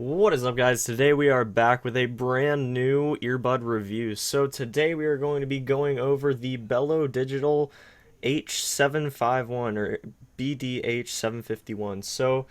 What is up, guys? Today we are back with a brand new earbud review. So today we are going to be going over the Bello Digital H751 or BDH751. So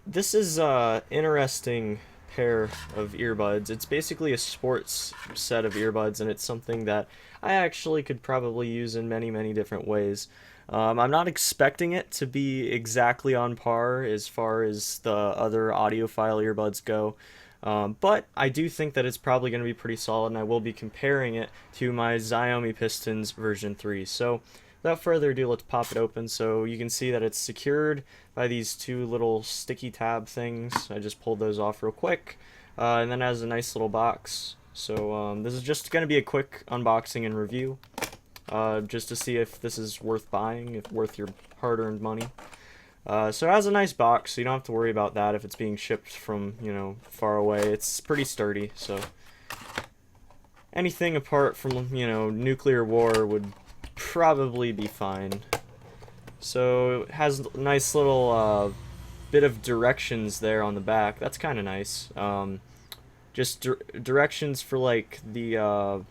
this is a interesting pair of earbuds. It's basically a sports set of earbuds, and it's something that I actually could probably use in many different ways. I'm not expecting it to be exactly on par as far as the other audiophile earbuds go, but I do think that it's probably going to be pretty solid, and I will be comparing it to my Xiaomi Pistons version 3. So without further ado, let's pop it open. So you can see that it's secured by these two little sticky tab things. I just pulled those off real quick, and then it has a nice little box. So this is just going to be a quick unboxing and review, just to see if this is worth buying, if worth your hard-earned money. So it has a nice box, so you don't have to worry about that if it's being shipped from, far away. It's pretty sturdy, so anything apart from, nuclear war would probably be fine. So it has a nice little bit of directions there on the back. That's kind of nice. Just directions for like the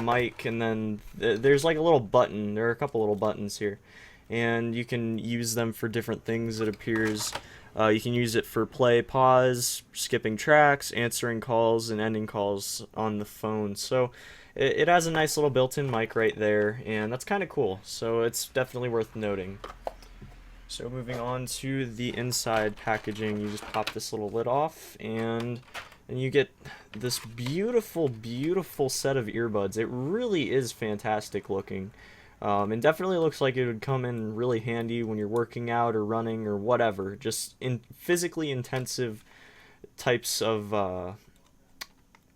mic, and then there's like a little button. There are a couple little buttons here, and you can use them for different things. It appears you can use it for play, pause, skipping tracks, answering calls, and ending calls on the phone. So it has a nice little built-in mic right there, and that's kind of cool. So it's definitely worth noting. So moving on to the inside packaging, you just pop this little lid off, and you get this beautiful set of earbuds. It really is fantastic looking. And definitely looks like it would come in really handy when you're working out or running or whatever. Just in physically intensive types of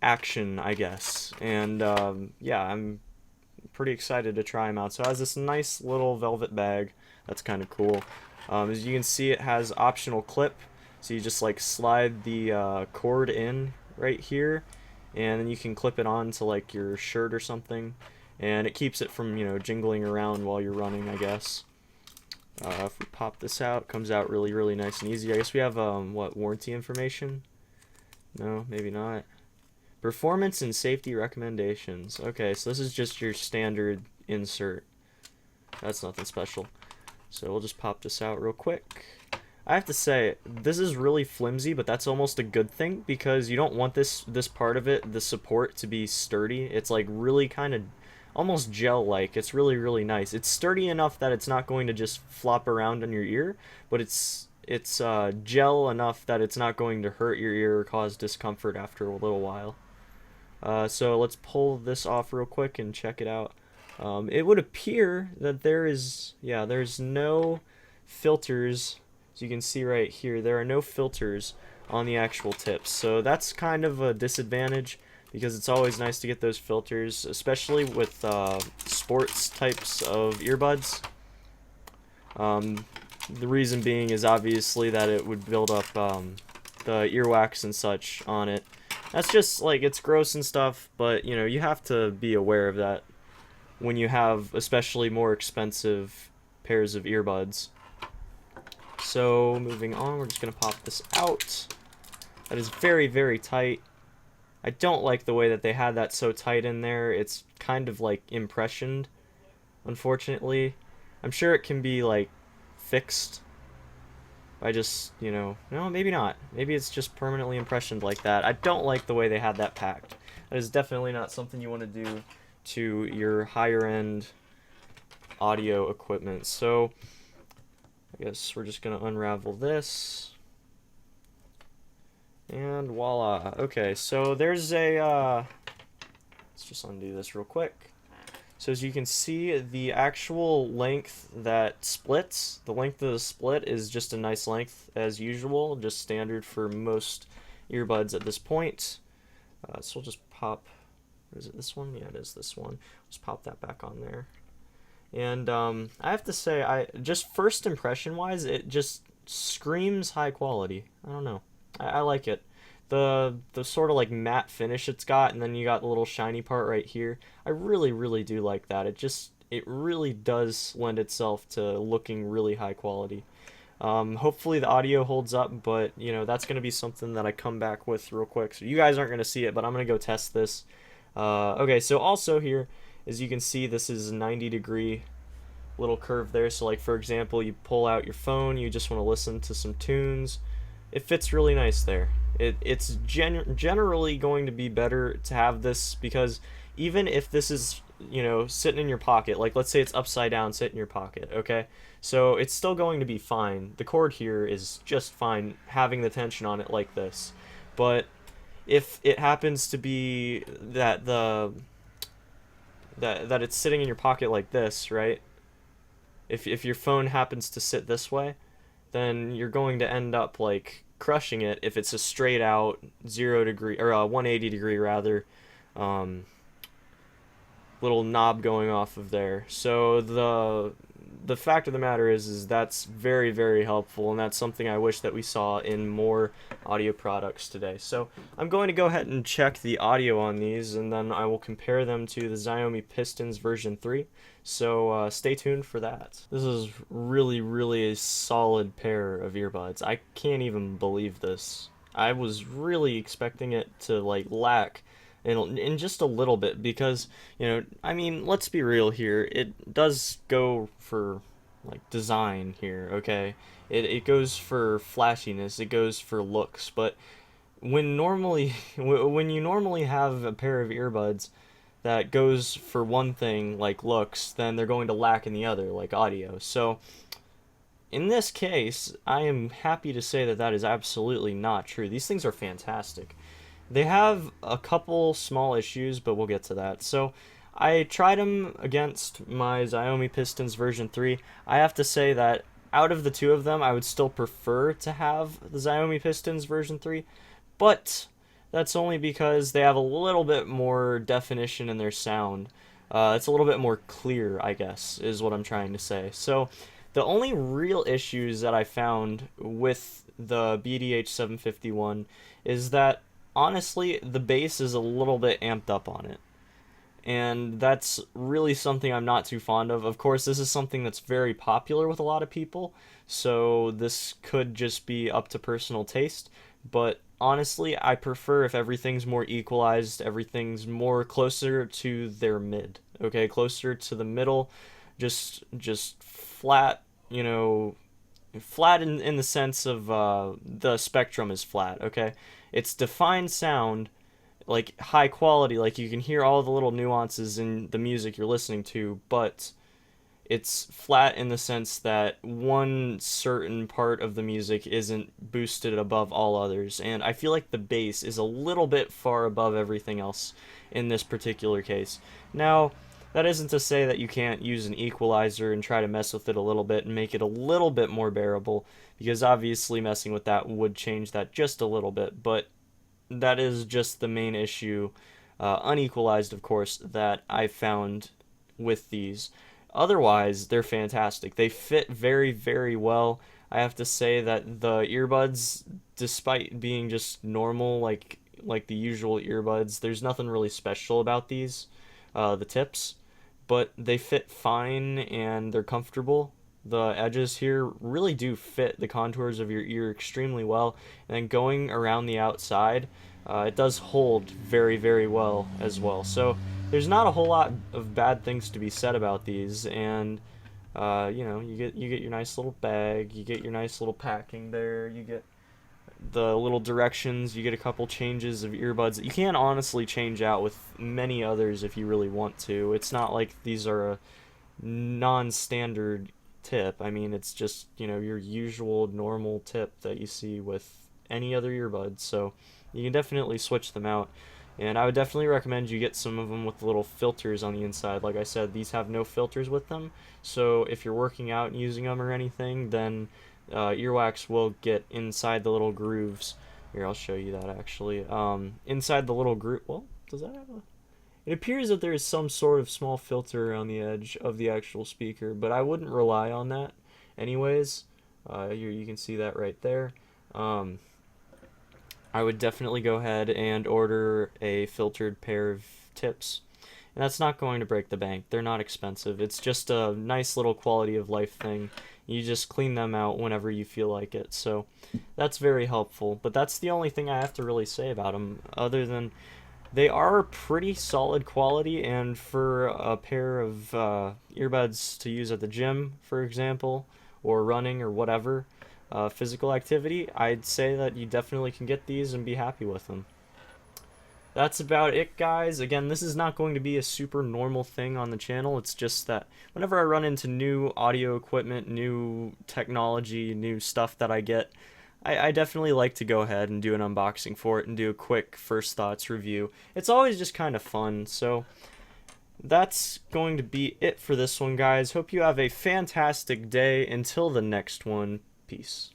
action, I guess. And yeah, I'm pretty excited to try them out. So it has this nice little velvet bag. That's kind of cool. As you can see, it has optional clip. So you just like slide the cord in right here, and then you can clip it on to like your shirt or something, and it keeps it from jingling around while you're running, I guess. If we pop this out, it comes out really nice and easy. I guess we have what, warranty information? No, maybe not. Performance and safety recommendations. Okay, so this is just your standard insert. That's nothing special. So we'll just pop this out real quick. I have to say, this is really flimsy, but that's almost a good thing, because you don't want this part of it, the support, to be sturdy. It's like really kind of almost gel-like. It's really nice. It's sturdy enough that it's not going to just flop around on your ear, but it's gel enough that it's not going to hurt your ear or cause discomfort after a little while. So let's pull this off real quick and check it out. It would appear that there's no filters. So you can see right here, there are no filters on the actual tips. So that's kind of a disadvantage, because it's always nice to get those filters, especially with sports types of earbuds. The reason being is obviously that it would build up the earwax and such on it. That's just like, it's gross and stuff, but you have to be aware of that when you have especially more expensive pairs of earbuds. So moving on, we're just going to pop this out. That is very tight. I don't like the way that they had that so tight in there. It's kind of like impressioned, unfortunately. I'm sure it can be like fixed by just, no, maybe not. Maybe it's just permanently impressioned like that. I don't like the way they had that packed. That is definitely not something you want to do to your higher end audio equipment. So I guess we're just going to unravel this. And voila. Okay, so there's a, let's just undo this real quick. So as you can see, the actual length that splits, the length of the split is just a nice length as usual, just standard for most earbuds at this point. So we'll just pop, is it this one? Yeah, it is this one. Just pop that back on there. And I have to say, just first impression wise, it just screams high quality. I don't know. I like it. The sort of like matte finish it's got, and then you got the little shiny part right here. I really do like that. It really does lend itself to looking really high quality. Hopefully the audio holds up, but you know, that's going to be something that I come back with real quick. So you guys aren't going to see it, but I'm going to go test this. Okay, so also here, as you can see, this is a 90-degree little curve there. So like for example, you pull out your phone, you just want to listen to some tunes. It fits really nice there. It's generally going to be better to have this, because even if this is, you know, sitting in your pocket, like let's say it's upside down, sit in your pocket, okay? So it's still going to be fine. The cord here is just fine having the tension on it like this. But if it happens to be that that it's sitting in your pocket like this, right? If your phone happens to sit this way, then you're going to end up like crushing it if it's a straight out 0 degree or a 180 degree rather little knob going off of there. So the fact of the matter is that's very, very helpful, and that's something I wish that we saw in more audio products today. So I'm going to go ahead and check the audio on these, and then I will compare them to the Xiaomi Pistons version 3. So stay tuned for that. This is really, really a solid pair of earbuds. I can't even believe this. I was really expecting it to like lack in just a little bit, because, you know, I mean, let's be real here. It does go for like design here, okay? It goes for flashiness, it goes for looks, but when normally when you normally have a pair of earbuds that goes for one thing like looks, then they're going to lack in the other like audio. So in this case, I am happy to say that that is absolutely not true. These things are fantastic. They have a couple small issues, but we'll get to that. So I tried them against my Xiaomi Pistons version 3. I have to say that out of the two of them, I would still prefer to have the Xiaomi Pistons version 3, but that's only because they have a little bit more definition in their sound. It's a little bit more clear, I guess, is what I'm trying to say. So the only real issues that I found with the BDH751 is that honestly, the bass is a little bit amped up on it. And that's really something I'm not too fond of. Of course, this is something that's very popular with a lot of people, so this could just be up to personal taste. But honestly, I prefer if everything's more equalized, everything's more closer to their mid, okay? Closer to the middle, just flat, you know, flat in the sense of the spectrum is flat, okay? It's defined sound, like high quality, like you can hear all the little nuances in the music you're listening to, but it's flat in the sense that one certain part of the music isn't boosted above all others, and I feel like the bass is a little bit far above everything else in this particular case. Now, that isn't to say that you can't use an equalizer and try to mess with it a little bit and make it a little bit more bearable, because obviously messing with that would change that just a little bit, but that is just the main issue, unequalized of course, that I found with these. Otherwise, they're fantastic. They fit very, very well. I have to say that the earbuds, despite being just normal, like the usual earbuds, there's nothing really special about these, the tips, but they fit fine and they're comfortable. The edges here really do fit the contours of your ear extremely well, and then going around the outside, it does hold very, very well as well. So there's not a whole lot of bad things to be said about these, and you know, you get your nice little bag, you get your nice little packing there, you get the little directions, you get a couple changes of earbuds that you can honestly change out with many others if you really want to. It's not like these are a non-standard tip. I mean, it's just, you know, your usual normal tip that you see with any other earbuds, so you can definitely switch them out. And I would definitely recommend you get some of them with little filters on the inside. Like I said, these have no filters with them, so if you're working out and using them or anything, then earwax will get inside the little grooves. Here, I'll show you that actually. Inside the little groove. Well, does that have a? It appears that there is some sort of small filter around the edge of the actual speaker, but I wouldn't rely on that anyways. Here you can see that right there. I would definitely go ahead and order a filtered pair of tips. And that's not going to break the bank. They're not expensive. It's just a nice little quality of life thing. You just clean them out whenever you feel like it. So that's very helpful. But that's the only thing I have to really say about them, other than they are pretty solid quality, and for a pair of earbuds to use at the gym, for example, or running or whatever physical activity, I'd say that you definitely can get these and be happy with them. That's about it, guys. Again, this is not going to be a super normal thing on the channel. It's just that whenever I run into new audio equipment, new technology, new stuff that I get, I definitely like to go ahead and do an unboxing for it and do a quick first thoughts review. It's always just kind of fun. So that's going to be it for this one, guys. Hope you have a fantastic day. Until the next one, peace.